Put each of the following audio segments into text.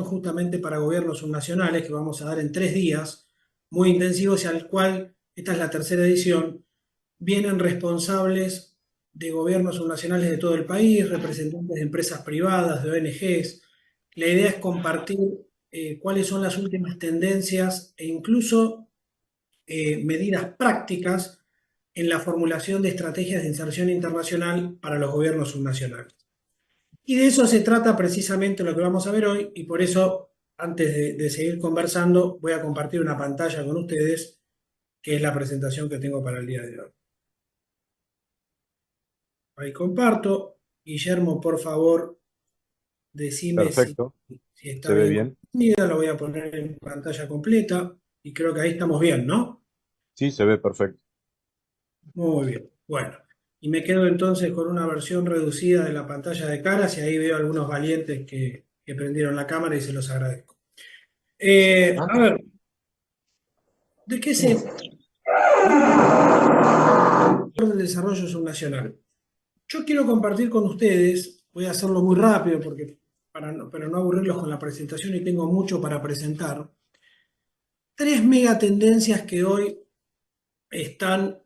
justamente para gobiernos subnacionales que vamos a dar en 3 días, muy intensivos, y al cual, esta es la tercera edición, vienen responsables de gobiernos subnacionales de todo el país, representantes de empresas privadas, de ONGs. La idea es compartir cuáles son las últimas tendencias e incluso medidas prácticas en la formulación de estrategias de inserción internacional para los gobiernos subnacionales. Y de eso se trata precisamente lo que vamos a ver hoy, y por eso, antes de seguir conversando, voy a compartir una pantalla con ustedes, que es la presentación que tengo para el día de hoy. Ahí comparto. Guillermo, por favor, decime Perfecto, si está se ve bien bien. compartida. La voy a poner en pantalla completa y creo que ahí estamos bien, ¿no? Sí, se ve perfecto. Muy bien. Bueno, y me quedo entonces con una versión reducida de la pantalla de caras, y ahí veo algunos valientes que prendieron la cámara y se los agradezco. Ah, A ver, ¿de qué se del desarrollo subnacional? Yo quiero compartir con ustedes, voy a hacerlo muy rápido porque para no aburrirlos con la presentación, y tengo mucho para presentar, 3 megatendencias que hoy están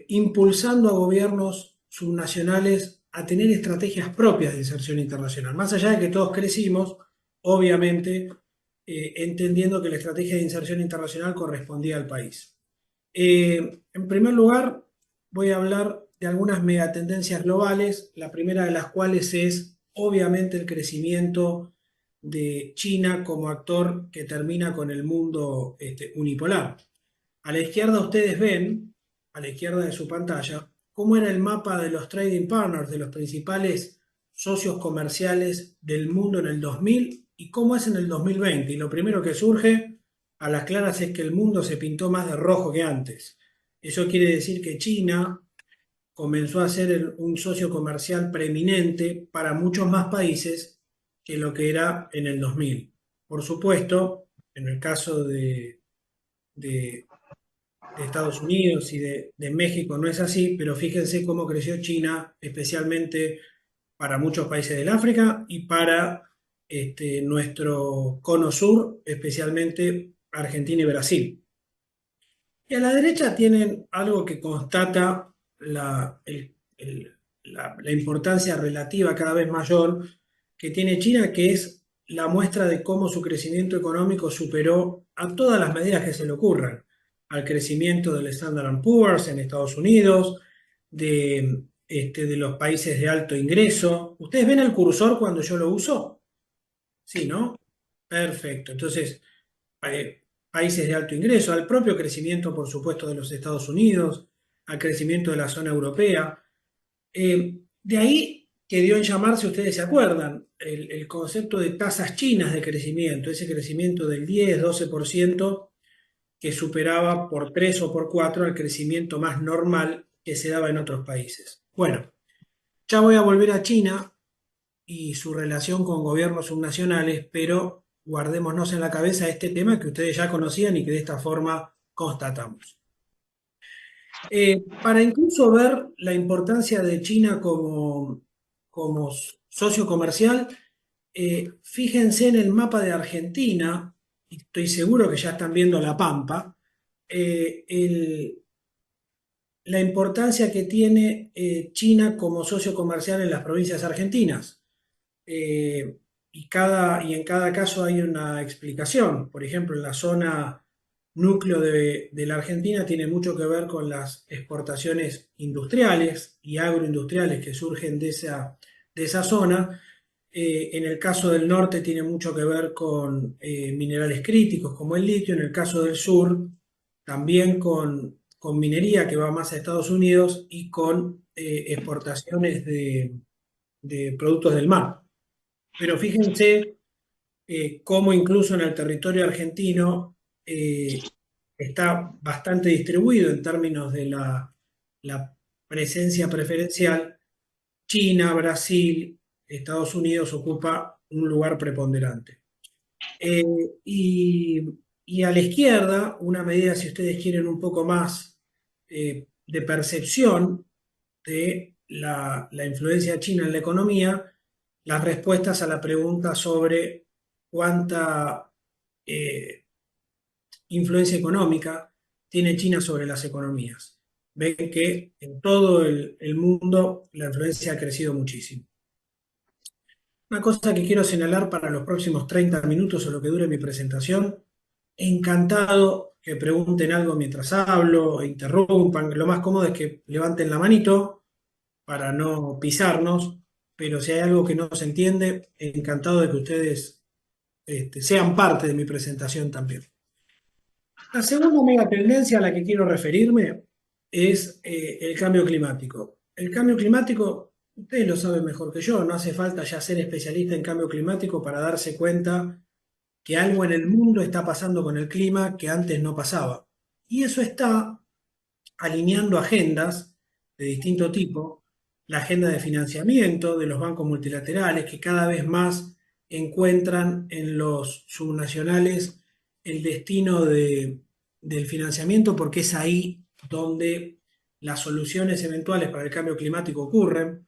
impulsando a gobiernos subnacionales a tener estrategias propias de inserción internacional. Más allá de que todos crecimos, obviamente, entendiendo que la estrategia de inserción internacional correspondía al país. En primer lugar, voy a hablar de algunas megatendencias globales, la primera de las cuales es obviamente el crecimiento de China como actor que termina con el mundo unipolar. A la izquierda ustedes ven, a la izquierda de su pantalla, cómo era el mapa de los trading partners, de los principales socios comerciales del mundo en el 2000 y cómo es en el 2020. Y lo primero que surge a las claras es que el mundo se pintó más de rojo que antes. Eso quiere decir que China comenzó a ser un socio comercial preeminente para muchos más países que lo que era en el 2000. Por supuesto, en el caso de Estados Unidos y de México no es así, pero fíjense cómo creció China, especialmente para muchos países del África y para nuestro cono sur, especialmente Argentina y Brasil. Y a la derecha tienen algo que constata la importancia relativa cada vez mayor que tiene China, que es la muestra de cómo su crecimiento económico superó a todas las medidas que se le ocurran, al crecimiento del Standard Poor's en Estados Unidos, de los países de alto ingreso. ¿Ustedes ven el cursor cuando yo lo uso? Sí, ¿no? Perfecto. Entonces, países de alto ingreso, al propio crecimiento, por supuesto, de los Estados Unidos, al crecimiento de la zona europea. De ahí que dio en llamarse, ustedes se acuerdan, el concepto de tasas chinas de crecimiento, ese crecimiento del 10-12% que superaba por 3 o por 4 al crecimiento más normal que se daba en otros países. Bueno, ya voy a volver a China y su relación con gobiernos subnacionales, pero guardémonos en la cabeza este tema que ustedes ya conocían y que de esta forma constatamos. Para incluso ver la importancia de China como socio comercial, fíjense en el mapa de Argentina, y estoy seguro que ya están viendo La Pampa, la importancia que tiene China como socio comercial en las provincias argentinas. Eh, y en cada caso hay una explicación. Por ejemplo, en la zona núcleo de la Argentina tiene mucho que ver con las exportaciones industriales y agroindustriales que surgen de esa zona. En el caso del norte tiene mucho que ver con minerales críticos como el litio. En el caso del sur también con minería que va más a Estados Unidos y con exportaciones de productos del mar. Pero fíjense cómo incluso en el territorio argentino está bastante distribuido en términos de la presencia preferencial. China, Brasil, Estados Unidos ocupa un lugar preponderante. Eh, y, y a la izquierda, una medida, si ustedes quieren, un poco más de percepción de la influencia china en la economía, las respuestas a la pregunta sobre cuánta eh, influencia económica tiene China sobre las economías. Ven que en todo el mundo la influencia ha crecido muchísimo. Una cosa que quiero señalar para los próximos 30 minutos o lo que dure mi presentación, encantado que pregunten algo mientras hablo, interrumpan, lo más cómodo es que levanten la manito para no pisarnos, pero si hay algo que no se entiende, encantado de que ustedes sean parte de mi presentación también. La segunda mega tendencia a la que quiero referirme es el cambio climático. El cambio climático, ustedes lo saben mejor que yo, no hace falta ya ser especialista en cambio climático para darse cuenta que algo en el mundo está pasando con el clima que antes no pasaba. Y eso está alineando agendas de distinto tipo, la agenda de financiamiento de los bancos multilaterales que cada vez más encuentran en los subnacionales el destino del financiamiento porque es ahí donde las soluciones eventuales para el cambio climático ocurren.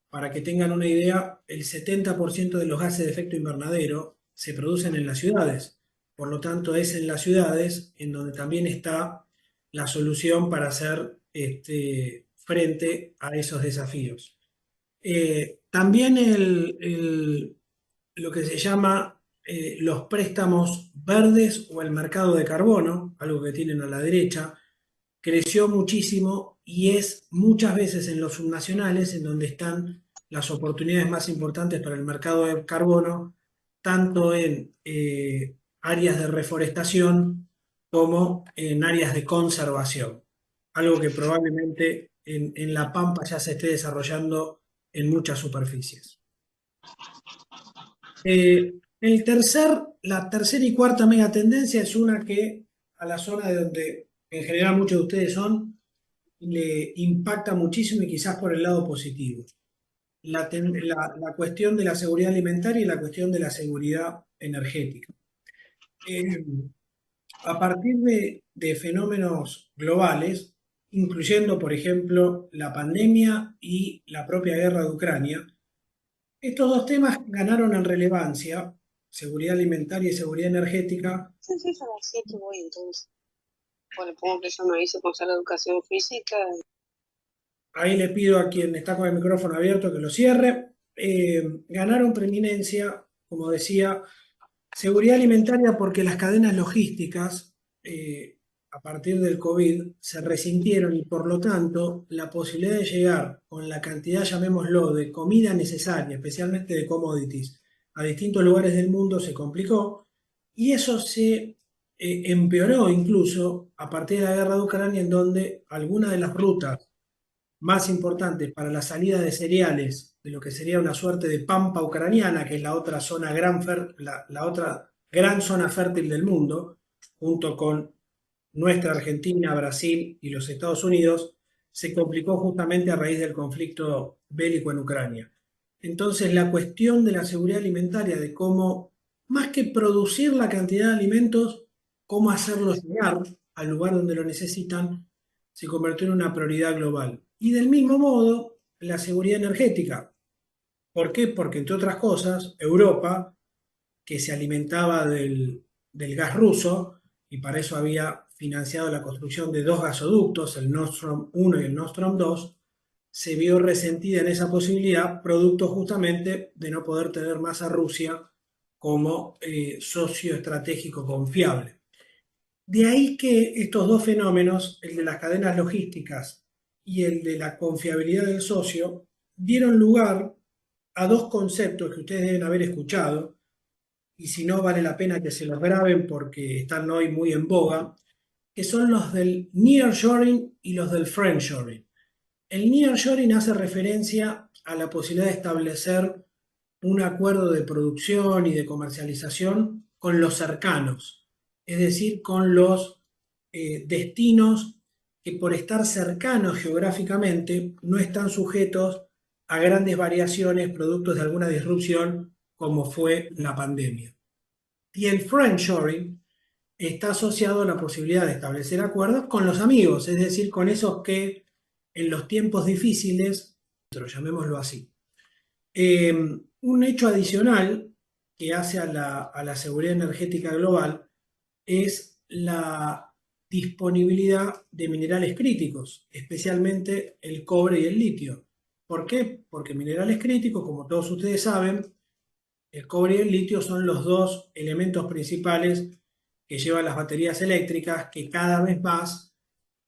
Para que tengan una idea, el 70% de los gases de efecto invernadero se producen en las ciudades. Por lo tanto, es en las ciudades en donde también está la solución para hacer frente a esos desafíos. También lo que se llama los préstamos verdes o el mercado de carbono, algo que tienen a la derecha, creció muchísimo y es muchas veces en los subnacionales en donde están las oportunidades más importantes para el mercado de carbono, tanto en áreas de reforestación como en áreas de conservación, algo que probablemente en La Pampa ya se esté desarrollando en muchas superficies. La tercera y cuarta mega tendencia es una que a la zona de donde en general muchos de ustedes son, le impacta muchísimo y quizás por el lado positivo. La cuestión de la seguridad alimentaria y la cuestión de la seguridad energética. Eh, a partir de fenómenos globales, incluyendo, por ejemplo, la pandemia y la propia guerra de Ucrania, estos dos temas ganaron en relevancia, seguridad alimentaria y seguridad energética. Sí, sí, son las 7 voy entonces. Bueno, pongo que yo no hice cursar la educación física. Ahí le pido a quien está con el micrófono abierto que lo cierre. Ganaron preeminencia, como decía, seguridad alimentaria porque las cadenas logísticas a partir del COVID se resintieron y por lo tanto la posibilidad de llegar con la cantidad, llamémoslo, de comida necesaria, especialmente de commodities, a distintos lugares del mundo se complicó y eso se empeoró incluso a partir de la guerra de Ucrania en donde algunas de las rutas más importantes para la salida de cereales de lo que sería una suerte de pampa ucraniana, que es la otra zona la otra gran zona fértil del mundo, junto con nuestra Argentina, Brasil y los Estados Unidos, se complicó justamente a raíz del conflicto bélico en Ucrania. Entonces, la cuestión de la seguridad alimentaria, de cómo, más que producir la cantidad de alimentos, cómo hacerlos llegar al lugar donde lo necesitan, se convirtió en una prioridad global. Y del mismo modo, la seguridad energética. ¿Por qué? Porque, entre otras cosas, Europa, que se alimentaba del gas ruso, y para eso había financiado la construcción de dos gasoductos, el Nord Stream 1 y el Nord Stream 2, se vio resentida en esa posibilidad, producto justamente de no poder tener más a Rusia como socio estratégico confiable. De ahí que estos dos fenómenos, el de las cadenas logísticas y el de la confiabilidad del socio, dieron lugar a dos conceptos que ustedes deben haber escuchado, y si no vale la pena que se los graben porque están hoy muy en boga, que son los del nearshoring y los del friendshoring. El nearshoring hace referencia a la posibilidad de establecer un acuerdo de producción y de comercialización con los cercanos, es decir, con los destinos que por estar cercanos geográficamente no están sujetos a grandes variaciones productos de alguna disrupción como fue la pandemia. Y el friendshoring está asociado a la posibilidad de establecer acuerdos con los amigos, es decir, con esos que en los tiempos difíciles, llamémoslo así. Un hecho adicional que hace a la seguridad energética global es la disponibilidad de minerales críticos, especialmente el cobre y el litio. ¿Por qué? Porque minerales críticos, como todos ustedes saben, el cobre y el litio son los dos elementos principales que llevan las baterías eléctricas, que cada vez más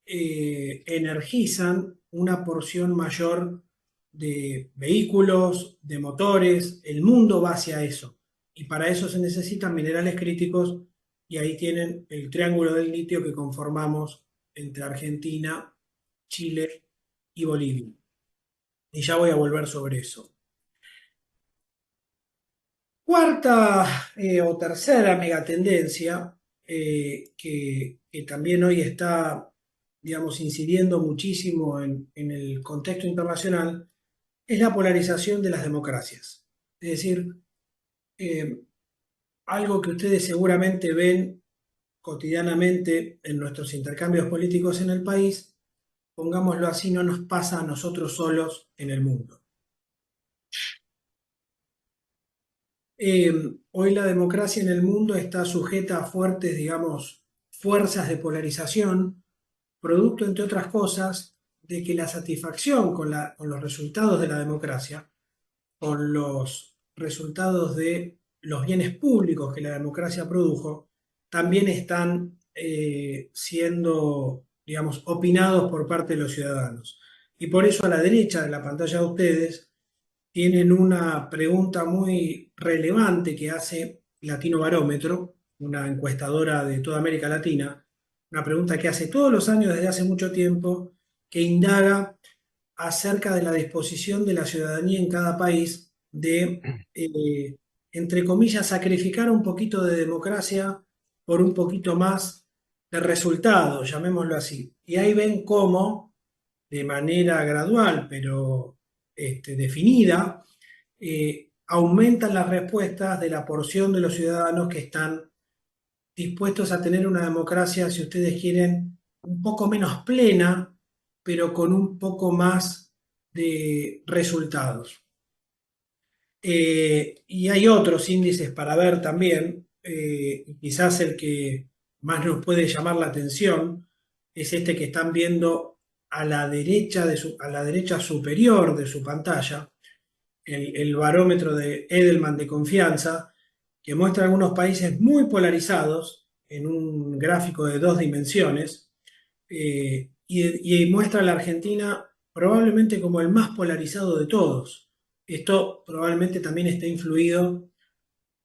energizan una porción mayor de vehículos, de motores. El mundo va hacia eso. Y para eso se necesitan minerales críticos, y ahí tienen el triángulo del litio que conformamos entre Argentina, Chile y Bolivia. Y ya voy a volver sobre eso. Cuarta o tercera megatendencia que también hoy está, digamos, incidiendo muchísimo en el contexto internacional es la polarización de las democracias. Es decir, eh, algo que ustedes seguramente ven cotidianamente en nuestros intercambios políticos en el país, pongámoslo así, no nos pasa a nosotros solos en el mundo. Eh, Hoy la democracia en el mundo está sujeta a fuertes, digamos, fuerzas de polarización, producto, entre otras cosas, de que la satisfacción con los resultados de la democracia, con los resultados de los bienes públicos que la democracia produjo, también están siendo, digamos, opinados por parte de los ciudadanos. Y por eso a la derecha de la pantalla de ustedes tienen una pregunta muy relevante que hace Latino Barómetro, una encuestadora de toda América Latina, una pregunta que hace todos los años desde hace mucho tiempo, que indaga acerca de la disposición de la ciudadanía en cada país de, entre comillas, sacrificar un poquito de democracia por un poquito más de resultados, llamémoslo así. Y ahí ven cómo, de manera gradual, pero definida, aumentan las respuestas de la porción de los ciudadanos que están dispuestos a tener una democracia, si ustedes quieren, un poco menos plena, pero con un poco más de resultados. Y hay otros índices para ver también, quizás el que más nos puede llamar la atención es este que están viendo a la derecha, a la derecha superior de su pantalla, el barómetro de Edelman de confianza, que muestra algunos países muy polarizados en un gráfico de 2 dimensiones, y muestra a la Argentina probablemente como el más polarizado de todos. Esto probablemente también esté influido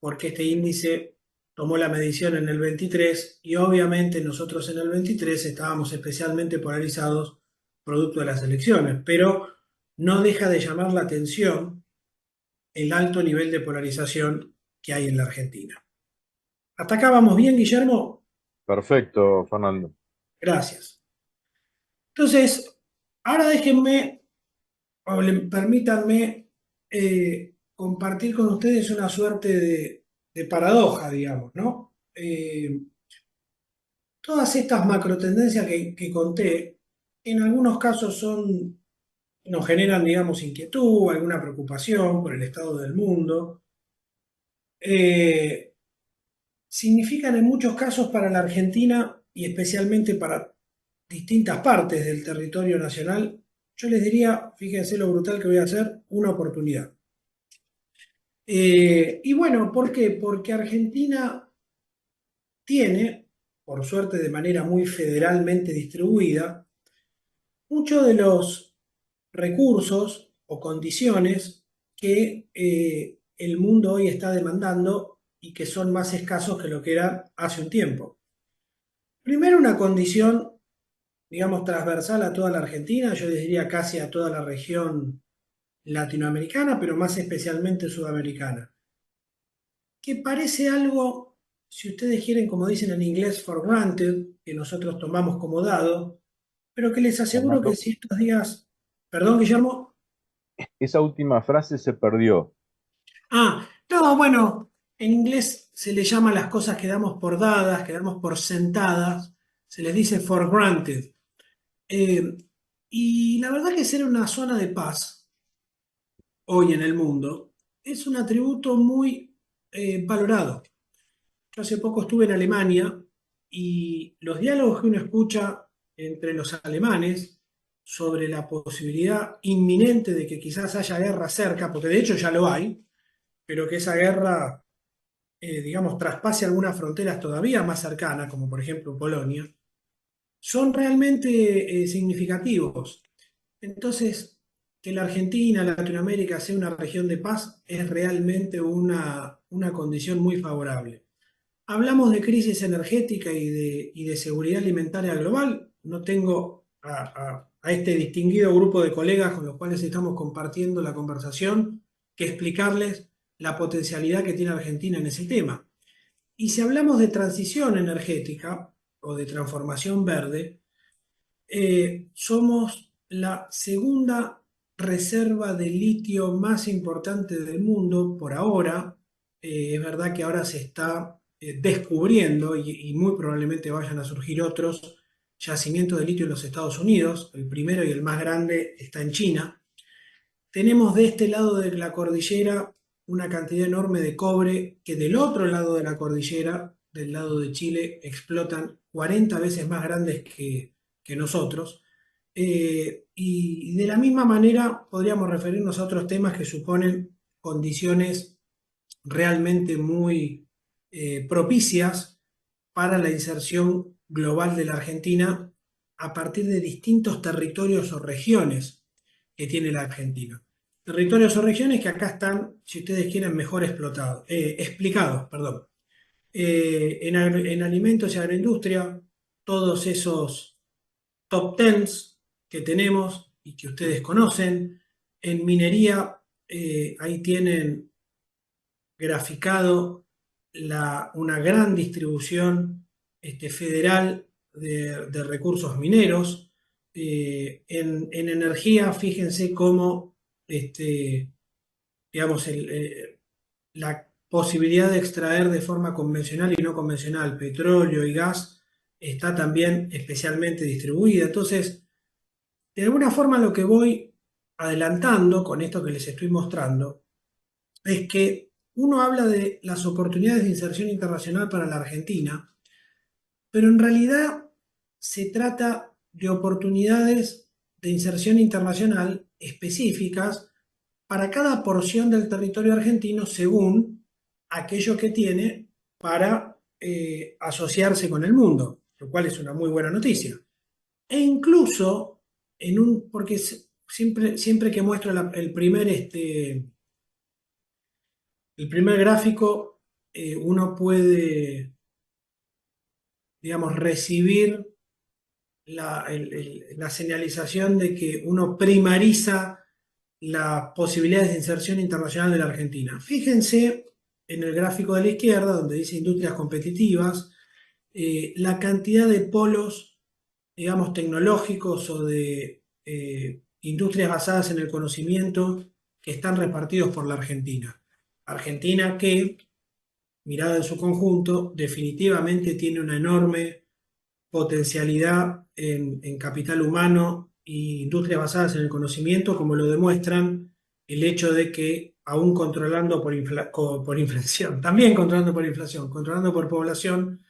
porque este índice tomó la medición en el 23 y obviamente nosotros en el 23 estábamos especialmente polarizados producto de las elecciones, pero no deja de llamar la atención el alto nivel de polarización que hay en la Argentina. ¿Hasta acá vamos bien, Guillermo? Perfecto, Fernando. Gracias. Entonces, ahora déjenme, permítanme compartir con ustedes una suerte de paradoja, digamos, ¿no? Todas estas macrotendencias que conté, en algunos casos nos generan, digamos, inquietud, alguna preocupación por el estado del mundo. Eh, Significan en muchos casos para la Argentina y especialmente para distintas partes del territorio nacional, yo les diría, fíjense lo brutal que voy a hacer, una oportunidad. Y bueno, ¿por qué? Porque Argentina tiene, por suerte de manera muy federalmente distribuida, muchos de los recursos o condiciones que el mundo hoy está demandando y que son más escasos que lo que era hace un tiempo. Primero, una condición, digamos, transversal a toda la Argentina, yo diría casi a toda la región latinoamericana, pero más especialmente sudamericana, que parece algo, si ustedes quieren, como dicen en inglés, for granted, que nosotros tomamos como dado, pero que les aseguro que Fernando, si estos días, perdón, Guillermo. esa última frase se perdió. No, bueno, en inglés se le llama a las cosas que damos por dadas, que damos por sentadas, se les dice for granted. Eh, y la verdad que ser una zona de paz hoy en el mundo es un atributo muy valorado. Yo hace poco estuve en Alemania y los diálogos que uno escucha entre los alemanes sobre la posibilidad inminente de que quizás haya guerra cerca, porque de hecho ya lo hay, pero que esa guerra, digamos, traspase algunas fronteras todavía más cercanas, como por ejemplo Polonia, son realmente significativos. Entonces, que la Argentina, Latinoamérica sea una región de paz es realmente una condición muy favorable. Hablamos de crisis energética y de seguridad alimentaria global. No tengo a este distinguido grupo de colegas con los cuales estamos compartiendo la conversación que explicarles la potencialidad que tiene Argentina en ese tema. Y si hablamos de transición energética o de transformación verde, somos la segunda reserva de litio más importante del mundo por ahora. Es verdad que ahora se está descubriendo y muy probablemente vayan a surgir otros yacimientos de litio en los Estados Unidos. El primero y el más grande está en China. Tenemos de este lado de la cordillera una cantidad enorme de cobre que del otro lado de la cordillera, del lado de Chile, explotan 40 veces más grandes que nosotros. Y de la misma manera podríamos referirnos a otros temas que suponen condiciones realmente muy propicias para la inserción global de la Argentina a partir de distintos territorios o regiones que tiene la Argentina. Territorios o regiones que acá están, si ustedes quieren, mejor explotados, explicados, perdón. En alimentos y agroindustria, todos esos top tens que tenemos y que ustedes conocen. En minería, ahí tienen graficado una gran distribución federal de recursos mineros. En energía, fíjense cómo digamos, la posibilidad de extraer de forma convencional y no convencional petróleo y gas está también especialmente distribuida. Entonces, de alguna forma lo que voy adelantando con esto que les estoy mostrando es que uno habla de las oportunidades de inserción internacional para la Argentina, pero en realidad se trata de oportunidades de inserción internacional específicas para cada porción del territorio argentino según aquello que tiene para asociarse con el mundo, lo cual es una muy buena noticia. E incluso, porque siempre que muestro el primer gráfico, uno puede, digamos, recibir la señalización de que uno primariza las posibilidades de inserción internacional de la Argentina. Fíjense en el gráfico de la izquierda, donde dice industrias competitivas, la cantidad de polos, digamos, tecnológicos o de industrias basadas en el conocimiento que están repartidos por la Argentina. Argentina que, mirada en su conjunto, definitivamente tiene una enorme potencialidad en capital humano e industrias basadas en el conocimiento, como lo demuestran el hecho de que, aún controlando por inflación, también controlando por inflación, controlando por población,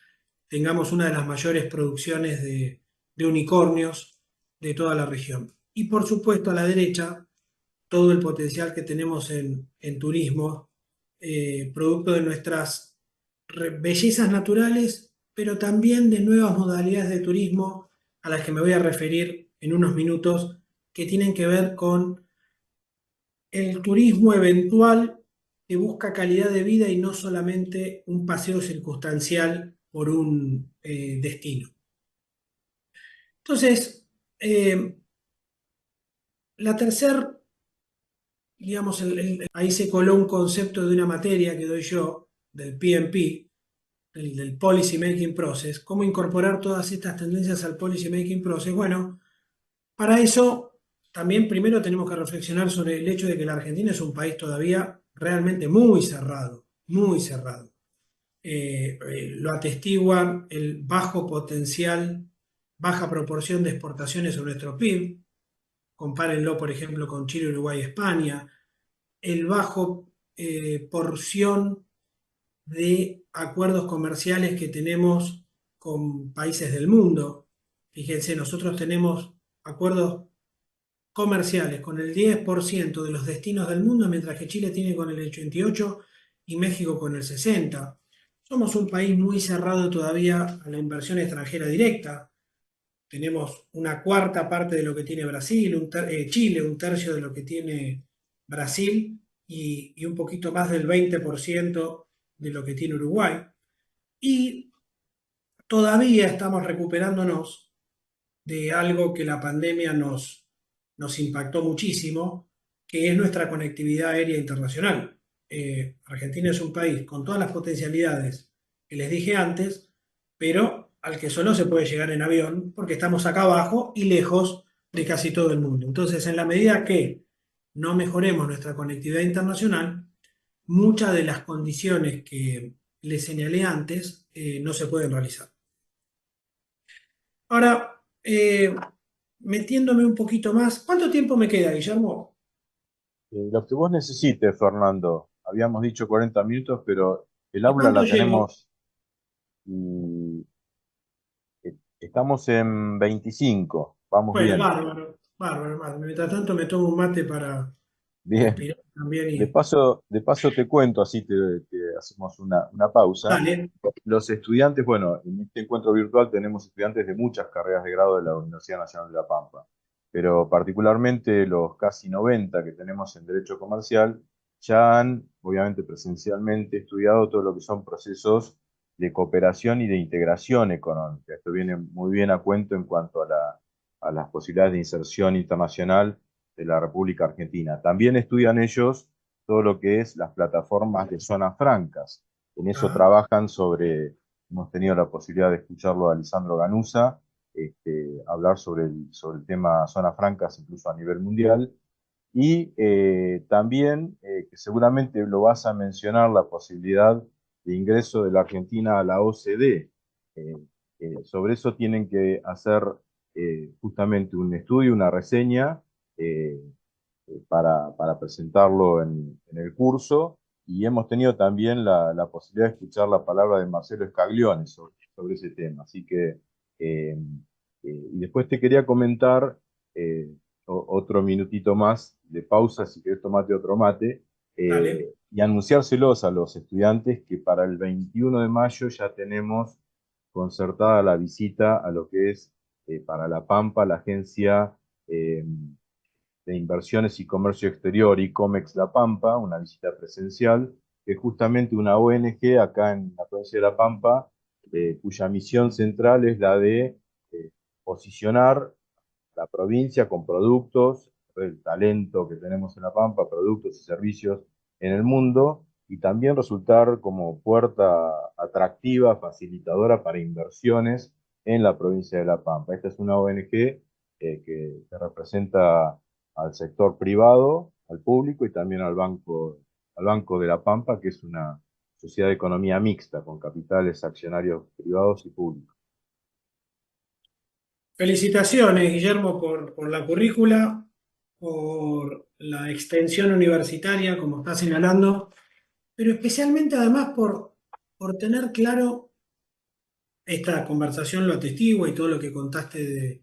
tengamos una de las mayores producciones de unicornios de toda la región. Y por supuesto, a la derecha, todo el potencial que tenemos en turismo, producto de nuestras bellezas naturales, pero también de nuevas modalidades de turismo a las que me voy a referir en unos minutos, que tienen que ver con el turismo eventual que busca calidad de vida y no solamente un paseo circunstancial por un destino. Entonces, la tercera, digamos, ahí se coló un concepto de una materia que doy yo, del PMP, del Policy Making Process, cómo incorporar todas estas tendencias al Policy Making Process. Bueno, para eso también primero tenemos que reflexionar sobre el hecho de que la Argentina es un país todavía realmente muy cerrado, muy cerrado. Lo atestiguan el bajo potencial, baja proporción de exportaciones sobre nuestro PIB. Compárenlo, por ejemplo, con Chile, Uruguay, España. El bajo porción de acuerdos comerciales que tenemos con países del mundo. Fíjense, nosotros tenemos acuerdos comerciales con el 10% de los destinos del mundo, mientras que Chile tiene con el 88% y México con el 60%. Somos un país muy cerrado todavía a la inversión extranjera directa. Tenemos una cuarta parte de lo que tiene Brasil, Chile, un tercio de lo que tiene Brasil y un poquito más del 20% de lo que tiene Uruguay. Y todavía estamos recuperándonos de algo que la pandemia nos impactó muchísimo, que es nuestra conectividad aérea internacional. Argentina es un país con todas las potencialidades que les dije antes, pero al que solo se puede llegar en avión porque estamos acá abajo y lejos de casi todo el mundo. Entonces, en la medida que no mejoremos nuestra conectividad internacional, muchas de las condiciones que les señalé antes no se pueden realizar. Ahora, metiéndome un poquito más, ¿cuánto tiempo me queda, Guillermo? Lo que vos necesites, Fernando. Habíamos dicho 40 minutos, pero el ¿Y aula cuánto la llevo? tenemos y estamos en 25. Vamos Bueno, bien. bárbaro, bárbaro, bárbaro. Mientras tanto me tomo un mate para Bien. respirar también De y... paso, de paso te cuento, así te hacemos una pausa. Dale, Los estudiantes, bueno, en este encuentro virtual tenemos estudiantes de muchas carreras de grado de la Universidad Nacional de La Pampa, pero particularmente los casi 90 que tenemos en Derecho Comercial ya han, obviamente presencialmente, estudiado todo lo que son procesos de cooperación y de integración económica. Esto viene muy bien a cuento en cuanto a las posibilidades de inserción internacional de la República Argentina. También estudian ellos todo lo que es las plataformas de zonas francas. En eso ah, trabajan hemos tenido la posibilidad de escucharlo a Lisandro Ganusa, hablar sobre el tema zonas francas incluso a nivel mundial. Y también, que seguramente lo vas a mencionar, la posibilidad de ingreso de la Argentina a la OCDE. Eh, sobre eso tienen que hacer justamente un estudio, una reseña, eh, para presentarlo en el curso. Y hemos tenido también la posibilidad de escuchar la palabra de Marcelo Scaglione sobre ese tema. Así que, y después te quería comentar eh, otro minutito más de pausa, si querés tomate otro mate, dale. y anunciárselos a los estudiantes que para el 21 de mayo ya tenemos concertada la visita a lo que es para La Pampa, la agencia de Inversiones y Comercio Exterior, ICOMEX La Pampa, una visita presencial, que es justamente una ONG acá en la provincia de La Pampa, cuya misión central es la de posicionar la provincia con productos, el talento que tenemos en La Pampa, productos y servicios en el mundo, y también resultar como puerta atractiva, facilitadora para inversiones en la provincia de La Pampa. Esta es una ONG que representa al sector privado, al público y también al Banco de La Pampa, que es una sociedad de economía mixta con capitales accionarios privados y públicos. Felicitaciones, Guillermo, por la currícula, por la extensión universitaria, como está señalando, pero especialmente además por tener claro, esta conversación lo atestigua y todo lo que contaste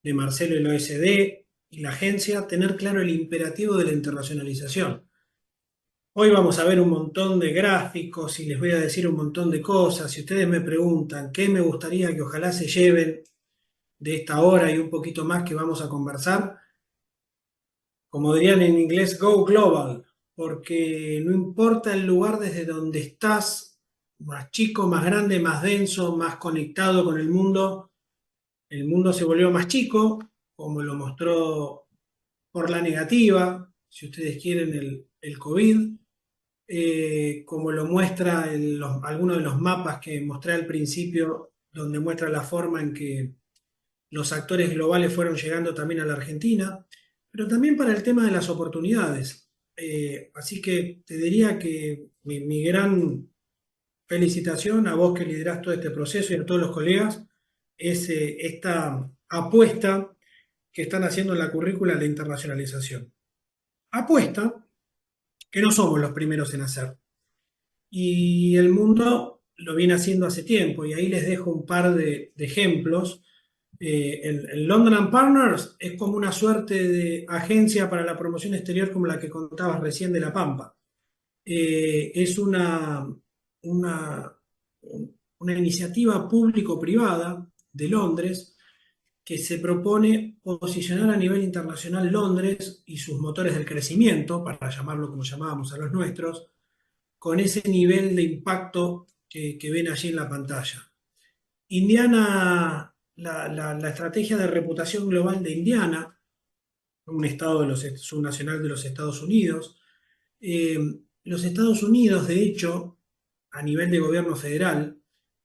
de Marcelo y el OSD y la agencia, tener claro el imperativo de la internacionalización. Hoy vamos a ver un montón de gráficos y les voy a decir un montón de cosas. Si ustedes me preguntan qué me gustaría que ojalá se lleven de esta hora y un poquito más que vamos a conversar, como dirían en inglés, go global, porque no importa el lugar desde donde estás, más chico, más grande, más denso, más conectado con el mundo se volvió más chico, como lo mostró por la negativa, si ustedes quieren, el COVID, como lo muestra algunos de los mapas que mostré al principio, donde muestra la forma en que los actores globales fueron llegando también a la Argentina, pero también para el tema de las oportunidades. Así que te diría que mi gran felicitación a vos que liderás todo este proceso y a todos los colegas es esta apuesta que están haciendo en la currícula de la internacionalización. Apuesta que no somos los primeros en hacer. y el mundo lo viene haciendo hace tiempo. Y ahí les dejo un par de ejemplos. El London and Partners es como una suerte de agencia para la promoción exterior como la que contabas recién de La Pampa. Es una, una iniciativa público-privada de Londres que se propone posicionar a nivel internacional Londres y sus motores del crecimiento, para llamarlo como llamábamos a los nuestros, con ese nivel de impacto que ven allí en la pantalla. Indiana, la estrategia de reputación global de Indiana, un estado de los subnacional de los Estados Unidos. Eh, los Estados Unidos, de hecho, a nivel de gobierno federal,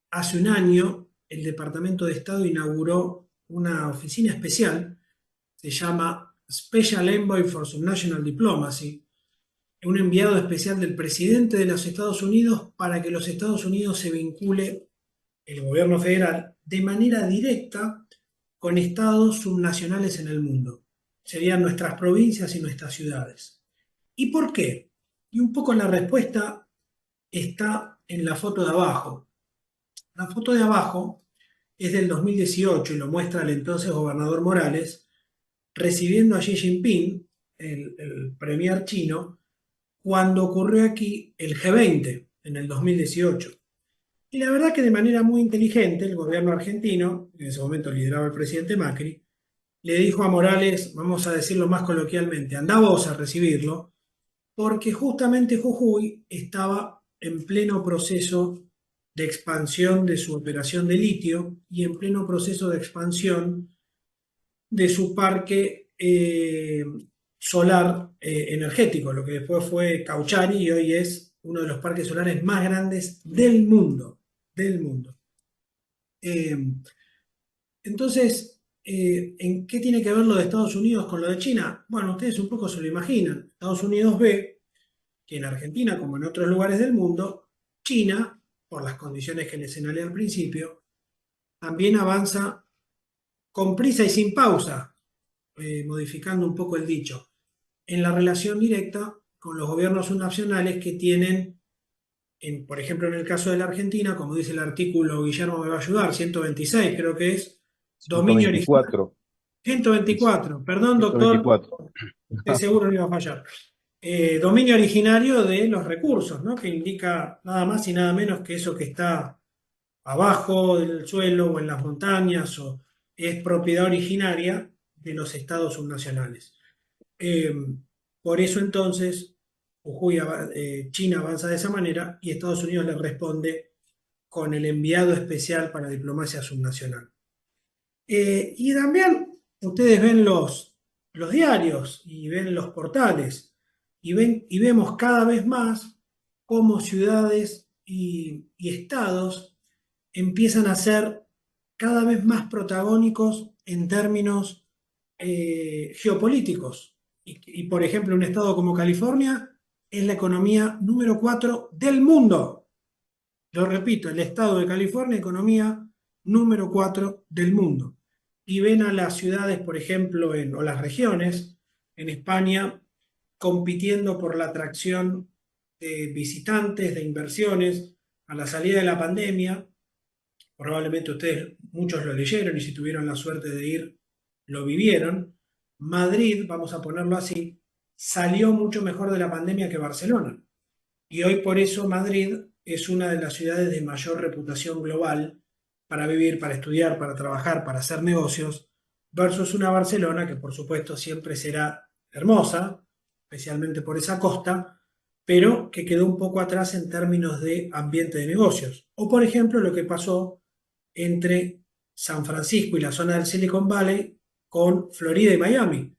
hace un año el Departamento de Estado inauguró una oficina especial, se llama Special Envoy for Subnational Diplomacy, un enviado especial del presidente de los Estados Unidos para que los Estados Unidos se vincule, el gobierno federal, de manera directa con estados subnacionales en el mundo. Serían nuestras provincias y nuestras ciudades. ¿Y por qué? Y un poco la respuesta está en la foto de abajo. La foto de abajo es del 2018 y lo muestra el entonces gobernador Morales recibiendo a Xi Jinping, el premier chino, cuando ocurrió aquí el G20 en el 2018. Y la verdad que de manera muy inteligente el gobierno argentino, en ese momento lideraba el presidente Macri, le dijo a Morales, vamos a decirlo más coloquialmente, andá vos a recibirlo, porque justamente Jujuy estaba en pleno proceso de expansión de su operación de litio y en pleno proceso de expansión de su parque solar energético, lo que después fue Cauchari y hoy es uno de los parques solares más grandes del mundo, del mundo. Entonces, ¿en qué tiene que ver lo de Estados Unidos con lo de China? Bueno, ustedes un poco se lo imaginan. Estados Unidos ve que en Argentina, como en otros lugares del mundo, China, por las condiciones que les señalé al principio, también avanza con prisa y sin pausa, modificando un poco el dicho, en la relación directa con los gobiernos subnacionales que tienen, por ejemplo, en el caso de la Argentina, como dice el artículo, Guillermo me va a ayudar, 126 creo que es, dominio original. 124. 124, perdón doctor, 124. estoy seguro no iba a fallar. Dominio originario de los recursos, ¿no? Que indica nada más y nada menos que eso que está abajo del suelo o en las montañas o es propiedad originaria de los estados subnacionales. Eh, por eso entonces China avanza de esa manera y Estados Unidos le responde con el enviado especial para diplomacia subnacional. Y también ustedes ven los diarios y ven los portales y vemos cada vez más cómo ciudades y estados empiezan a ser cada vez más protagónicos en términos geopolíticos. Por ejemplo, un estado como California es la economía número 4 del mundo. Lo repito, el estado de California, economía número 4 del mundo. Y ven a las ciudades, por ejemplo, o las regiones en España compitiendo por la atracción de visitantes, de inversiones. A la salida de la pandemia, probablemente ustedes, muchos lo leyeron y si tuvieron la suerte de ir, lo vivieron. Madrid, vamos a ponerlo así, salió mucho mejor de la pandemia que Barcelona. Y hoy por eso Madrid es una de las ciudades de mayor reputación global para vivir, para estudiar, para trabajar, para hacer negocios, versus una Barcelona que por supuesto siempre será hermosa, especialmente por esa costa, pero que quedó un poco atrás en términos de ambiente de negocios. O por ejemplo lo que pasó entre San Francisco y la zona del Silicon Valley con Florida y Miami,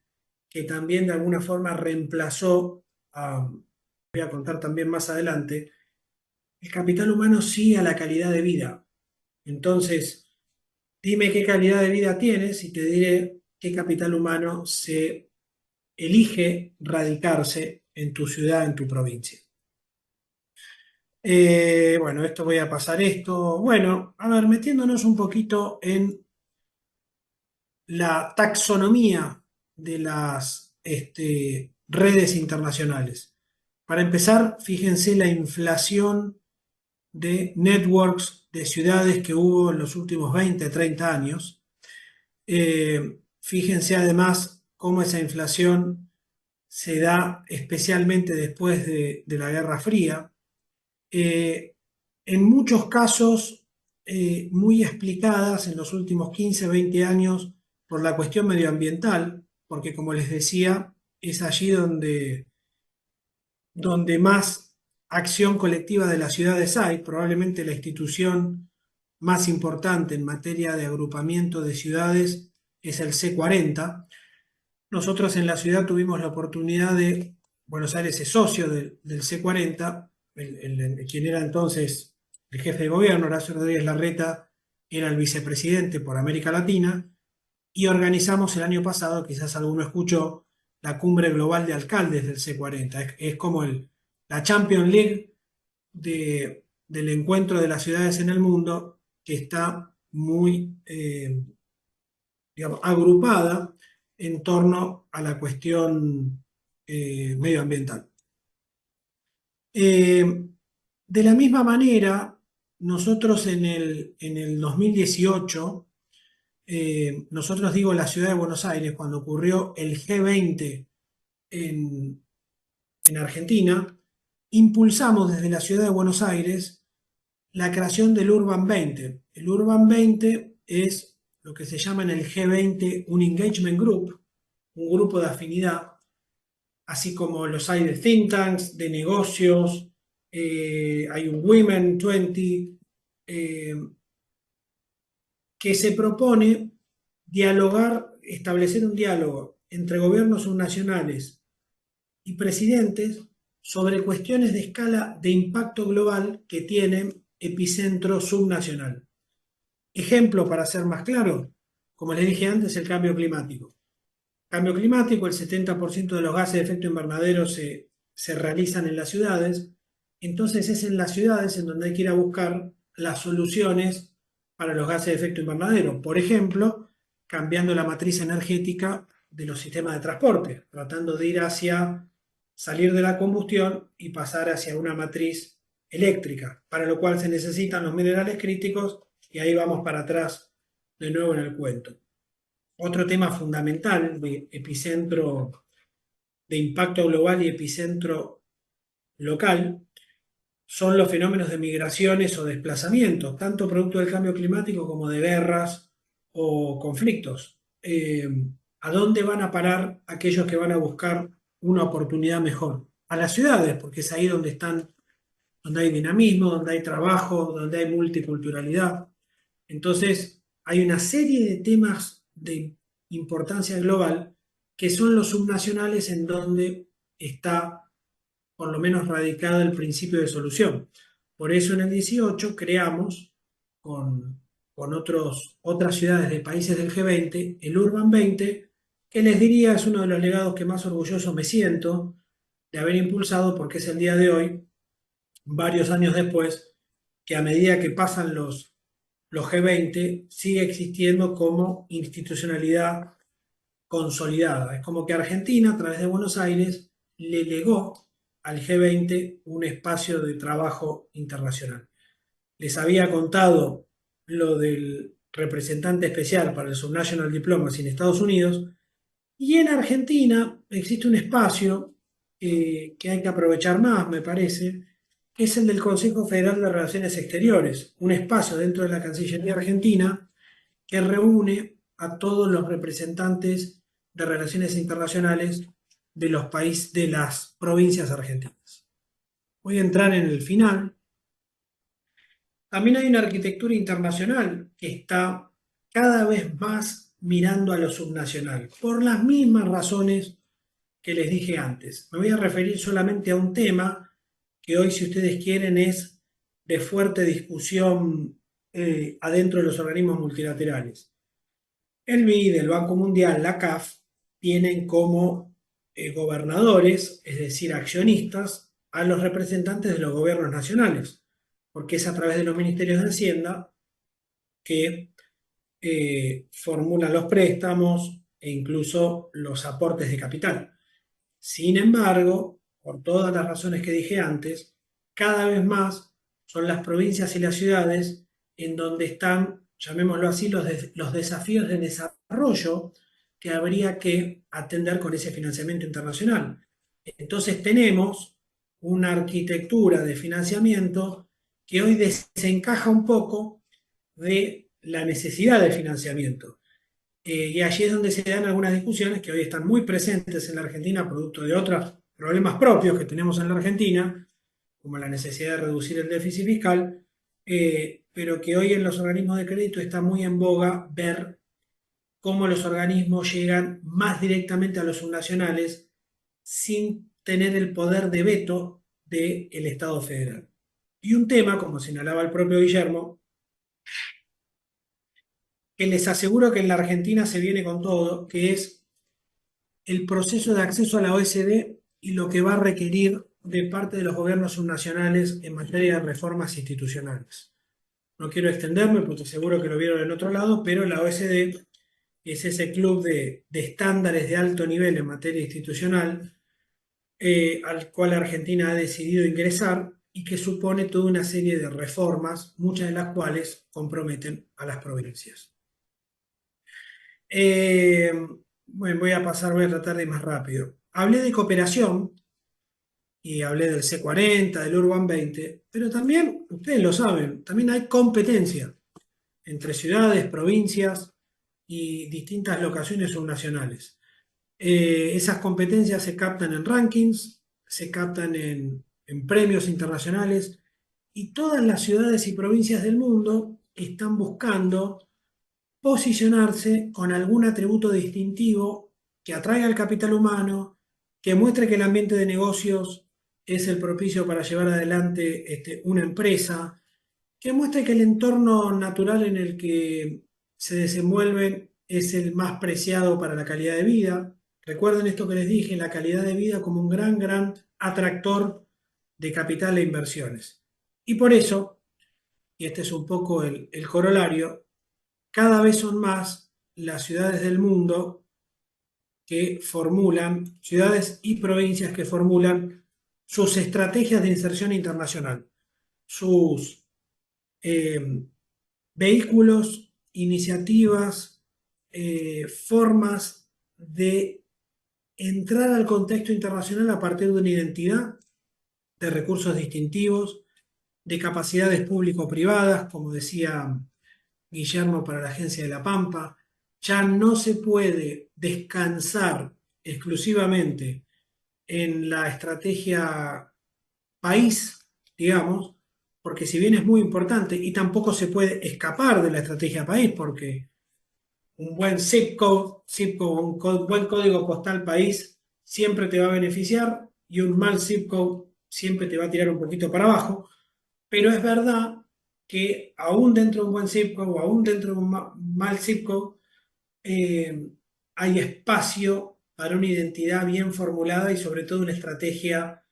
que también de alguna forma reemplazó a, voy a contar también más adelante, el capital humano sí a la calidad de vida. Entonces, dime qué calidad de vida tienes y te diré qué capital humano se elige radicarse en tu ciudad, en tu provincia. Bueno, esto voy a pasar esto. Bueno, a ver, metiéndonos un poquito en la taxonomía de las redes internacionales. Para empezar, fíjense la inflación de networks de ciudades que hubo en los últimos 20, 30 años. Fíjense además cómo esa inflación se da especialmente después de la Guerra Fría. Eh, en muchos casos muy explicadas en los últimos 15, 20 años por la cuestión medioambiental, porque como les decía, es allí donde más acción colectiva de las ciudades hay, probablemente la institución más importante en materia de agrupamiento de ciudades es el C40. Nosotros en la ciudad tuvimos la oportunidad de, Buenos Aires es socio del C40, quien era entonces el jefe de gobierno, Horacio Rodríguez Larreta, era el vicepresidente por América Latina, y organizamos el año pasado, quizás alguno escuchó, la cumbre global de alcaldes del C40. Es como la Champions League del encuentro de las ciudades en el mundo, que está muy digamos, agrupada en torno a la cuestión medioambiental. De la misma manera, nosotros en el 2018, nosotros digo la ciudad de Buenos Aires, cuando ocurrió el G20 en, en Argentina, impulsamos desde la ciudad de Buenos Aires la creación del Urban 20. El Urban 20 es lo que se llama en el G20 un engagement group, un grupo de afinidad, así como los hay de think tanks, de negocios, hay un Women 20, eh, que se propone dialogar, establecer un diálogo entre gobiernos subnacionales y presidentes sobre cuestiones de escala de impacto global que tienen epicentro subnacional. Ejemplo, para ser más claro, como les dije antes, el cambio climático. Cambio climático, el 70% de los gases de efecto invernadero se realizan en las ciudades, entonces es en las ciudades en donde hay que ir a buscar las soluciones para los gases de efecto invernadero. Por ejemplo, cambiando la matriz energética de los sistemas de transporte, tratando de ir hacia salir de la combustión y pasar hacia una matriz eléctrica, para lo cual se necesitan los minerales críticos y ahí vamos para atrás de nuevo en el cuento. Otro tema fundamental de epicentro de impacto global y epicentro local son los fenómenos de migraciones o desplazamientos, tanto producto del cambio climático como de guerras o conflictos. ¿A dónde van a parar aquellos que van a buscar una oportunidad mejor? A las ciudades, porque es ahí donde están, donde hay dinamismo, donde hay trabajo, donde hay multiculturalidad. Entonces, hay una serie de temas de importancia global que son los subnacionales en donde está por lo menos radicado el principio de solución. Por eso en el 18 creamos con otras ciudades de países del G20 el Urban 20, que les diría es uno de los legados que más orgulloso me siento de haber impulsado porque es el día de hoy, varios años después, que a medida que pasan los G20 sigue existiendo como institucionalidad consolidada. Es como que Argentina, a través de Buenos Aires, le legó al G20 un espacio de trabajo internacional. Les había contado lo del representante especial para el Subnational Diplomacy en Estados Unidos, y en Argentina existe un espacio que hay que aprovechar más, me parece, que es el del Consejo Federal de Relaciones Exteriores, un espacio dentro de la Cancillería Argentina que reúne a todos los representantes de relaciones internacionales de los países, de las provincias argentinas. Voy a entrar en el final. También hay una arquitectura internacional que está cada vez más mirando a lo subnacional, por las mismas razones que les dije antes. Me voy a referir solamente a un tema que hoy, si ustedes quieren, es de fuerte discusión adentro de los organismos multilaterales. El BID, el Banco Mundial, la CAF, tienen como gobernadores, es decir, accionistas, a los representantes de los gobiernos nacionales, porque es a través de los ministerios de Hacienda que formulan los préstamos e incluso los aportes de capital. Sin embargo, por todas las razones que dije antes, cada vez más son las provincias y las ciudades en donde están, llamémoslo así, los desafíos de desarrollo que habría que atender con ese financiamiento internacional. Entonces tenemos una arquitectura de financiamiento que hoy desencaja un poco de la necesidad de financiamiento. Y allí es donde se dan algunas discusiones que hoy están muy presentes en la Argentina, producto de otros problemas propios que tenemos en la Argentina, como la necesidad de reducir el déficit fiscal, pero que hoy en los organismos de crédito está muy en boga ver cómo los organismos llegan más directamente a los subnacionales sin tener el poder de veto del Estado federal. Y un tema, como señalaba el propio Guillermo, que les aseguro que en la Argentina se viene con todo, que es el proceso de acceso a la OECD y lo que va a requerir de parte de los gobiernos subnacionales en materia de reformas institucionales. No quiero extenderme porque seguro que lo vieron en otro lado, pero la OECD es ese club de estándares de alto nivel en materia institucional al cual Argentina ha decidido ingresar y que supone toda una serie de reformas, muchas de las cuales comprometen a las provincias. Eh, bueno, voy a tratar de ir más rápido. Hablé de cooperación y hablé del C40, del Urban 20, pero también, ustedes lo saben, también hay competencia entre ciudades, provincias y distintas locaciones subnacionales. Esas competencias se captan en rankings, se captan en premios internacionales y todas las ciudades y provincias del mundo están buscando posicionarse con algún atributo distintivo que atraiga al capital humano, que muestre que el ambiente de negocios es el propicio para llevar adelante una empresa, que muestre que el entorno natural en el que se desenvuelven es el más preciado para la calidad de vida. Recuerden esto que les dije, la calidad de vida como un gran atractor de capital e inversiones. Y por eso, y este es un poco el corolario, cada vez son más las ciudades del mundo que formulan, ciudades y provincias que formulan sus estrategias de inserción internacional, sus vehículos, iniciativas, formas de entrar al contexto internacional a partir de una identidad, de recursos distintivos, de capacidades público-privadas, como decía Guillermo para la Agencia de la Pampa. Ya no se puede descansar exclusivamente en la estrategia país, digamos, porque si bien es muy importante y tampoco se puede escapar de la estrategia país, porque un buen un buen código postal país siempre te va a beneficiar y un mal zip code siempre te va a tirar un poquito para abajo, pero es verdad que aún dentro de un buen zip code o aún dentro de un mal zip code, eh, hay espacio para una identidad bien formulada y sobre todo una estrategia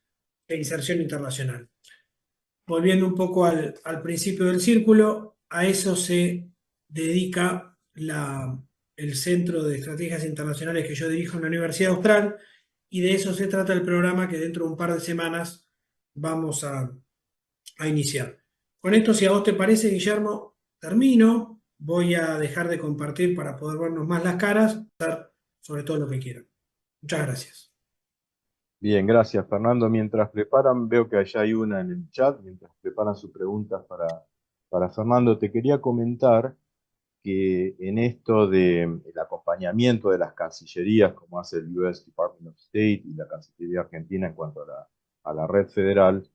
de inserción internacional. Volviendo un poco al principio del círculo, a eso se dedica el Centro de Estrategias Internacionales que yo dirijo en la Universidad Austral y de eso se trata el programa que dentro de un par de semanas vamos a iniciar. Con esto, si a vos te parece, Guillermo, termino. Voy a dejar de compartir para poder vernos más las caras, sobre todo lo que quieran. Muchas gracias. Bien, gracias Fernando. Mientras preparan, veo que allá hay una en el chat, mientras preparan sus preguntas para Fernando, te quería comentar que en esto del acompañamiento de las cancillerías, como hace el US Department of State y la Cancillería Argentina en cuanto a la red federal,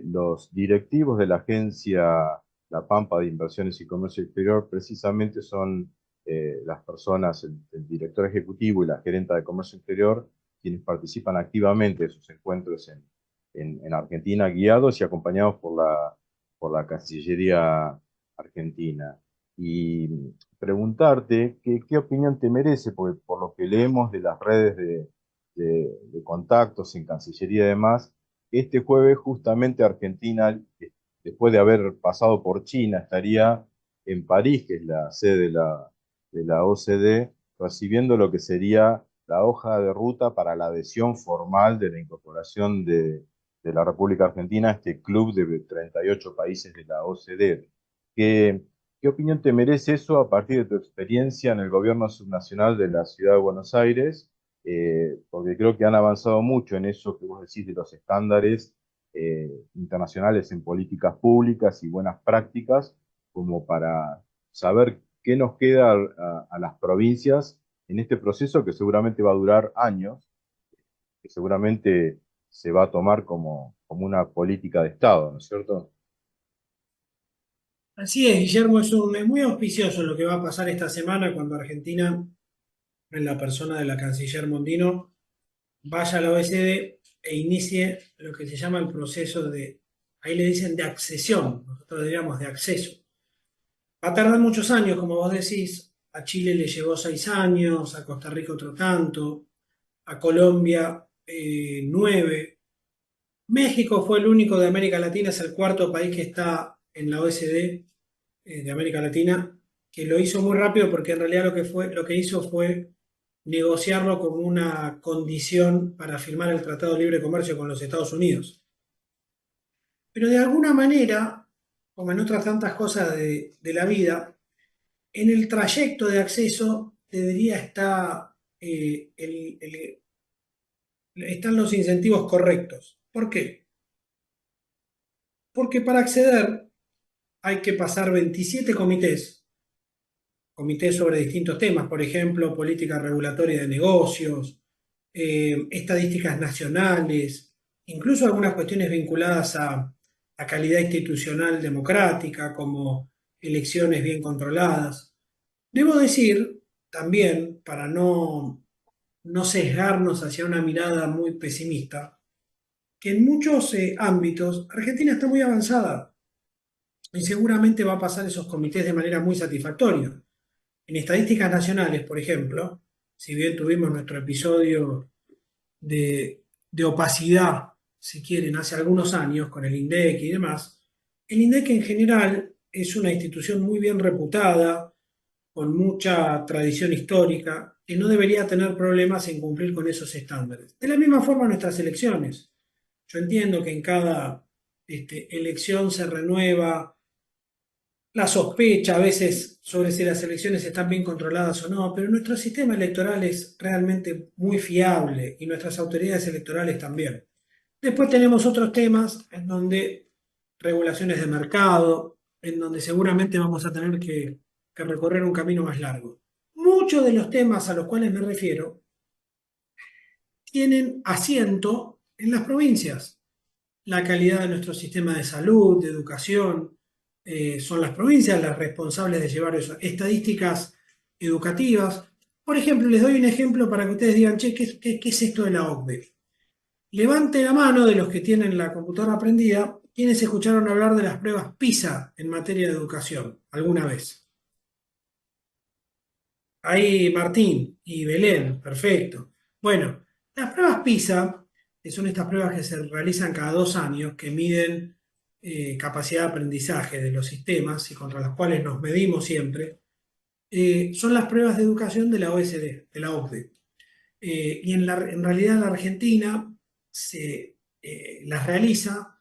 los directivos de la agencia La Pampa de Inversiones y Comercio Exterior precisamente son las personas, el director ejecutivo y la gerenta de Comercio Exterior, quienes participan activamente de sus encuentros en Argentina, guiados y acompañados por la Cancillería Argentina. Y preguntarte qué opinión te merece, porque por lo que leemos de las redes de contactos en Cancillería y demás, este jueves justamente Argentina, después de haber pasado por China, estaría en París, que es la sede de la OCDE, recibiendo lo que sería la hoja de ruta para la adhesión formal de la incorporación de la República Argentina a este club de 38 países de la OCDE. ¿Qué opinión te merece eso a partir de tu experiencia en el gobierno subnacional de la Ciudad de Buenos Aires? Porque creo que han avanzado mucho en eso que vos decís de los estándares internacionales en políticas públicas y buenas prácticas, como para saber qué nos queda a las provincias en este proceso que seguramente va a durar años, que seguramente se va a tomar como una política de Estado, ¿no es cierto? Así es, Guillermo, es muy auspicioso lo que va a pasar esta semana cuando Argentina, en la persona de la canciller Mondino, vaya a la OECD e inicie lo que se llama el proceso de, ahí le dicen de accesión, nosotros diríamos de acceso. Va a tardar muchos años, como vos decís, a Chile le llevó 6 años, a Costa Rica otro tanto, a Colombia 9. México fue el único de América Latina, es el cuarto país que está en la OECD de América Latina, que lo hizo muy rápido porque en realidad lo que hizo fue negociarlo como una condición para firmar el Tratado de Libre Comercio con los Estados Unidos. Pero de alguna manera, como en otras tantas cosas de la vida, en el trayecto de acceso debería estar, están los incentivos correctos. ¿Por qué? Porque para acceder hay que pasar 27 comités sobre distintos temas, por ejemplo, política regulatoria de negocios, estadísticas nacionales, incluso algunas cuestiones vinculadas a calidad institucional democrática, como elecciones bien controladas. Debo decir también, para no sesgarnos hacia una mirada muy pesimista, que en muchos ámbitos Argentina está muy avanzada y seguramente va a pasar esos comités de manera muy satisfactoria. En estadísticas nacionales, por ejemplo, si bien tuvimos nuestro episodio de opacidad, si quieren, hace algunos años con el INDEC y demás, el INDEC en general es una institución muy bien reputada, con mucha tradición histórica, que no debería tener problemas en cumplir con esos estándares. De la misma forma nuestras elecciones. Yo entiendo que en cada elección se renueva la sospecha a veces sobre si las elecciones están bien controladas o no, pero nuestro sistema electoral es realmente muy fiable y nuestras autoridades electorales también. Después tenemos otros temas en donde regulaciones de mercado, en donde seguramente vamos a tener que recorrer un camino más largo. Muchos de los temas a los cuales me refiero tienen asiento en las provincias. La calidad de nuestro sistema de salud, de educación, son las provincias las responsables de llevar eso. Estadísticas educativas. Por ejemplo, les doy un ejemplo para que ustedes digan, che, ¿qué es esto de la OCDE? Levante la mano de los que tienen la computadora prendida, quienes escucharon hablar de las pruebas PISA en materia de educación alguna vez. Ahí Martín y Belén, perfecto. Bueno, las pruebas PISA, que son estas pruebas que se realizan cada 2 años, que miden capacidad de aprendizaje de los sistemas y contra las cuales nos medimos siempre, son las pruebas de educación de la OECD, de la OCDE. Y en realidad la Argentina las realiza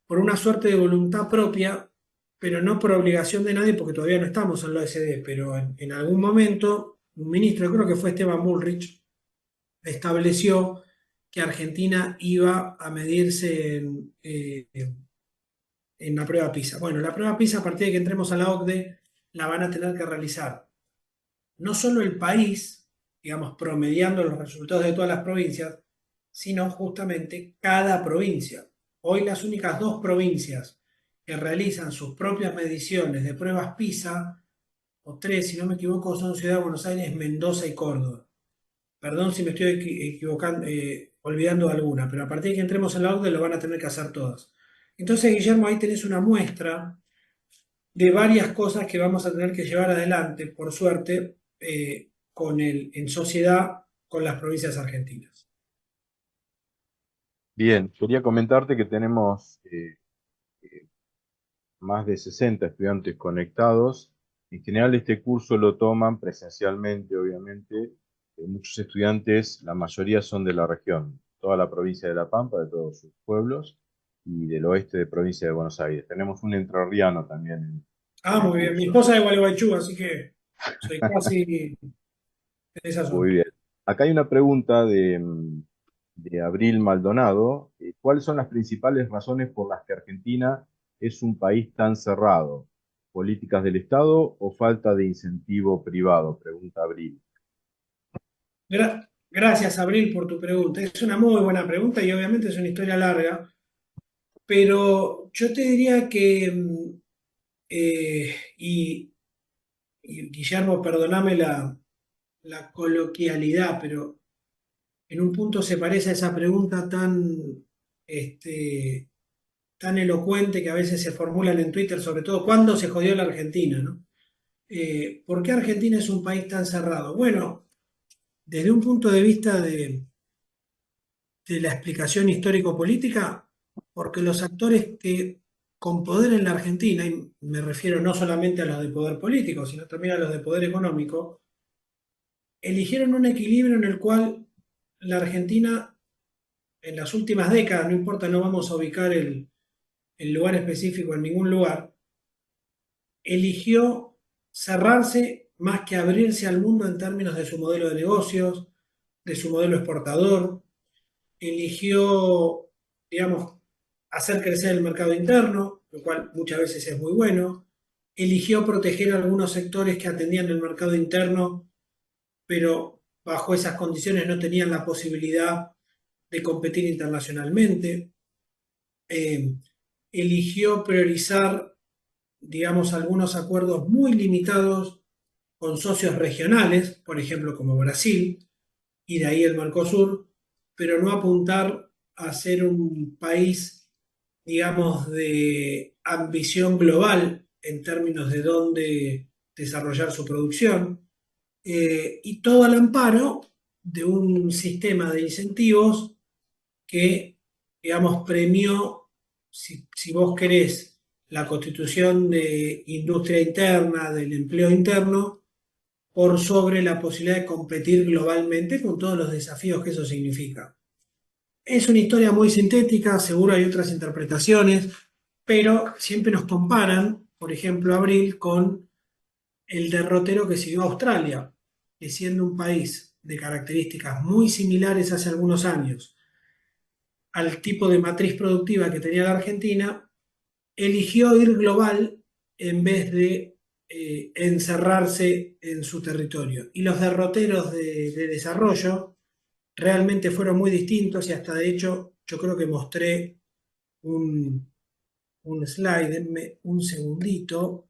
por una suerte de voluntad propia, pero no por obligación de nadie, porque todavía no estamos en la OECD, pero en algún momento un ministro, creo que fue Esteban Bullrich, estableció que Argentina iba a medirse en la prueba PISA. Bueno, la prueba PISA, a partir de que entremos a la OCDE, la van a tener que realizar no solo el país, digamos, promediando los resultados de todas las provincias, sino justamente cada provincia. Hoy las únicas dos provincias que realizan sus propias mediciones de pruebas PISA, o tres, si no me equivoco, son Ciudad de Buenos Aires, Mendoza y Córdoba. Perdón si me estoy equivocando, olvidando alguna, pero a partir de que entremos en la OCDE lo van a tener que hacer todas. Entonces, Guillermo, ahí tenés una muestra de varias cosas que vamos a tener que llevar adelante, por suerte, en sociedad con las provincias argentinas. Bien, quería comentarte que tenemos más de 60 estudiantes conectados. En general este curso lo toman presencialmente, obviamente, muchos estudiantes, la mayoría son de la región, toda la provincia de La Pampa, de todos sus pueblos, y del oeste de provincia de Buenos Aires. Tenemos un entrerriano también Ah, en el muy bien. Mi curso. esposa es de Gualeguaychú, así que soy casi de esa Muy zona. bien. Acá hay una pregunta de Abril Maldonado. ¿Cuáles son las principales razones por las que Argentina es un país tan cerrado? ¿Políticas del Estado o falta de incentivo privado? Pregunta Abril. Gracias, Abril, por tu pregunta. Es una muy buena pregunta y obviamente es una historia larga, pero yo te diría que, y Guillermo, perdóname la coloquialidad, pero en un punto se parece a esa pregunta este, tan elocuente que a veces se formulan en Twitter, sobre todo, ¿cuándo se jodió la Argentina, no? ¿Por qué Argentina es un país tan cerrado? Bueno, desde un punto de vista de la explicación histórico-política, porque los actores que con poder en la Argentina, y me refiero no solamente a los de poder político, sino también a los de poder económico, eligieron un equilibrio en el cual la Argentina en las últimas décadas, no importa, no vamos a ubicar el lugar específico en ningún lugar, eligió cerrarse más que abrirse al mundo en términos de su modelo de negocios, de su modelo exportador, eligió, digamos, hacer crecer el mercado interno, lo cual muchas veces es muy bueno, eligió proteger algunos sectores que atendían el mercado interno, pero bajo esas condiciones no tenían la posibilidad de competir internacionalmente. Eh, Eligió priorizar, digamos, algunos acuerdos muy limitados con socios regionales, por ejemplo, como Brasil, y de ahí el Mercosur, pero no apuntar a ser un país, digamos, de ambición global en términos de dónde desarrollar su producción, y todo al amparo de un sistema de incentivos que, digamos, premió, si vos querés, la constitución de industria interna, del empleo interno, por sobre la posibilidad de competir globalmente con todos los desafíos que eso significa. Es una historia muy sintética, seguro hay otras interpretaciones, pero siempre nos comparan, por ejemplo, Abril, con el derrotero que siguió a Australia, que siendo un país de características muy similares hace algunos años al tipo de matriz productiva que tenía la Argentina, eligió ir global en vez de encerrarse en su territorio. Y los derroteros de desarrollo realmente fueron muy distintos y hasta de hecho yo creo que mostré un, un slide, denme un segundito,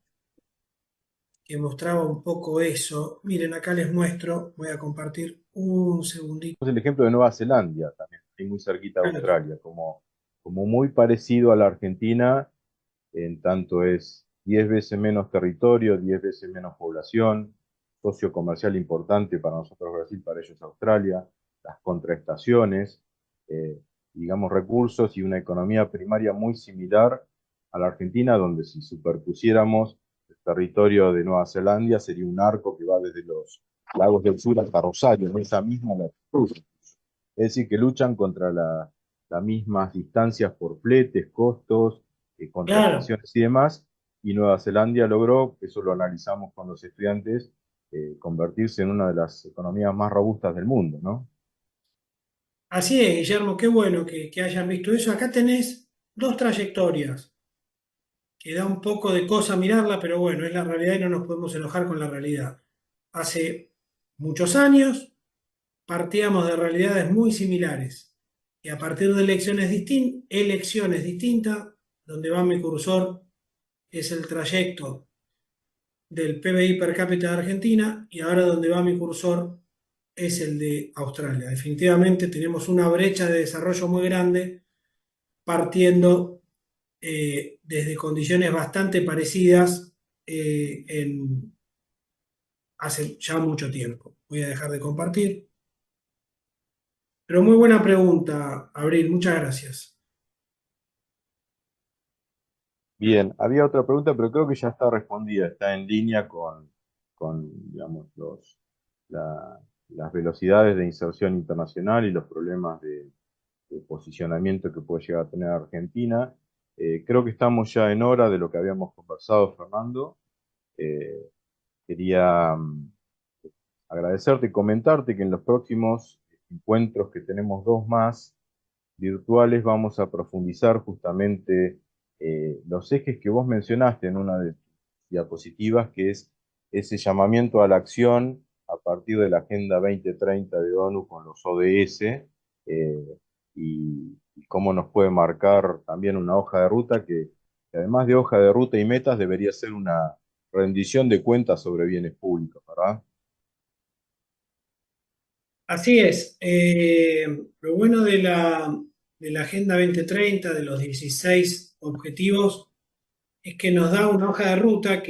que mostraba un poco eso. Miren, acá les muestro, voy a compartir un segundito. Es el ejemplo de Nueva Zelanda también, ahí muy cerquita de Claro. Australia, como muy parecido a la Argentina, en tanto es 10 veces menos territorio, 10 veces menos población, socio comercial importante para nosotros Brasil, para ellos Australia, las contraestaciones, eh, digamos recursos y una economía primaria muy similar a la Argentina, donde si superpusiéramos el territorio de Nueva Zelanda sería un arco que va desde los lagos del sur hasta Rosario, en esa misma latitud. Es decir, que luchan contra las mismas distancias por fletes, costos, Claro, contraestaciones y demás, y Nueva Zelanda logró, eso lo analizamos con los estudiantes, convertirse en una de las economías más robustas del mundo, ¿no? así es, Guillermo, qué bueno que hayan visto eso. Acá tenés dos trayectorias, que da un poco de cosa mirarla, pero bueno, es la realidad y no nos podemos enojar con la realidad. Hace muchos años partíamos de realidades muy similares y a partir de elecciones distintas, donde va mi cursor es el trayecto del PBI per cápita de Argentina y ahora donde va mi cursor es el de Australia. Definitivamente tenemos una brecha de desarrollo muy grande partiendo desde condiciones bastante parecidas hace ya mucho tiempo. Voy a dejar de compartir. Pero muy buena pregunta, Abril, muchas gracias. Bien, había otra pregunta, pero creo que ya está respondida, está en línea con digamos, las velocidades de inserción internacional y los problemas de posicionamiento que puede llegar a tener Argentina. Creo que estamos ya en hora de lo que habíamos conversado, Fernando. Eh, Quería agradecerte y comentarte que en los próximos encuentros, que tenemos dos más virtuales, vamos a profundizar justamente los ejes que vos mencionaste en una de tus diapositivas, que es ese llamamiento a la acción a partir de la Agenda 2030 de ONU con los ODS, y cómo nos puede marcar también una hoja de ruta que además de hoja de ruta y metas debería ser una rendición de cuentas sobre bienes públicos, ¿verdad? Así es. Lo bueno de la Agenda 2030, de los 16 objetivos, es que nos da una hoja de ruta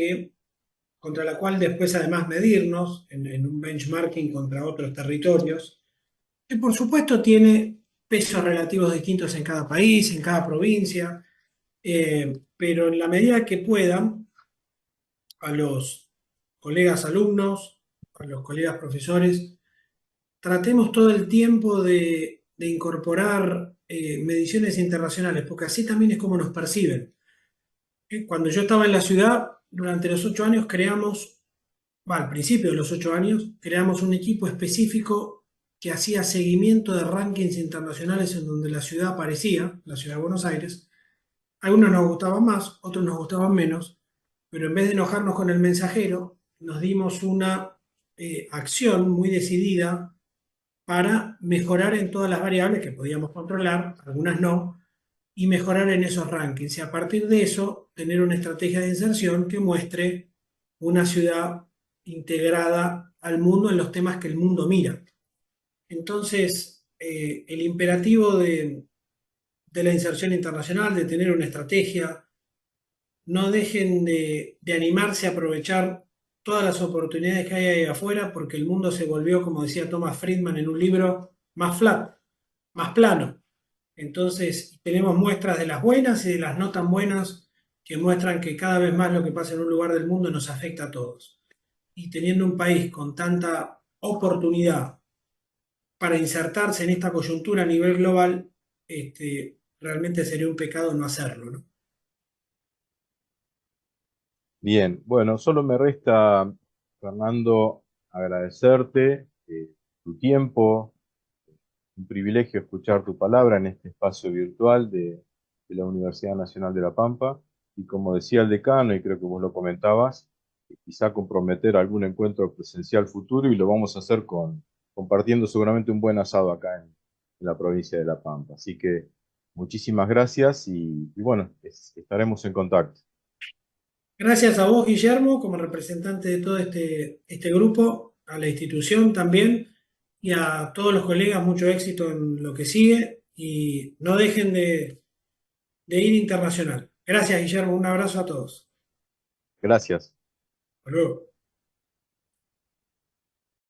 contra la cual después además medirnos en un benchmarking contra otros territorios, que por supuesto tiene pesos relativos distintos en cada país, en cada provincia, pero en la medida que puedan, a los colegas alumnos, a los colegas profesores, tratemos todo el tiempo de incorporar mediciones internacionales, porque así también es como nos perciben. Cuando yo estaba en la ciudad, durante los 8 años creamos, al principio de los 8 años, creamos un equipo específico que hacía seguimiento de rankings internacionales en donde la ciudad aparecía, la ciudad de Buenos Aires. Algunos nos gustaban más, otros nos gustaban menos, pero en vez de enojarnos con el mensajero, nos dimos una acción muy decidida para mejorar en todas las variables que podíamos controlar, algunas no, y mejorar en esos rankings. Y a partir de eso, tener una estrategia de inserción que muestre una ciudad integrada al mundo en los temas que el mundo mira. Entonces, el imperativo de la inserción internacional, de tener una estrategia, no dejen de animarse a aprovechar todas las oportunidades que hay ahí afuera, porque el mundo se volvió, como decía Thomas Friedman en un libro, más flat, más plano. Entonces, tenemos muestras de las buenas y de las no tan buenas que muestran que cada vez más lo que pasa en un lugar del mundo nos afecta a todos. Y teniendo un país con tanta oportunidad para insertarse en esta coyuntura a nivel global, realmente sería un pecado no hacerlo, ¿no? Bien, bueno, solo me resta, Fernando, agradecerte tu tiempo, un privilegio escuchar tu palabra en este espacio virtual de la Universidad Nacional de La Pampa. Y como decía el decano, y creo que vos lo comentabas, quizá comprometer algún encuentro presencial futuro, y lo vamos a hacer compartiendo seguramente un buen asado acá en la provincia de La Pampa. Así que muchísimas gracias y bueno, estaremos en contacto. Gracias a vos, Guillermo, como representante de todo este grupo, a la institución también y a todos los colegas, mucho éxito en lo que sigue y no dejen de ir internacional. Gracias, Guillermo, un abrazo a todos. Gracias. Hasta luego.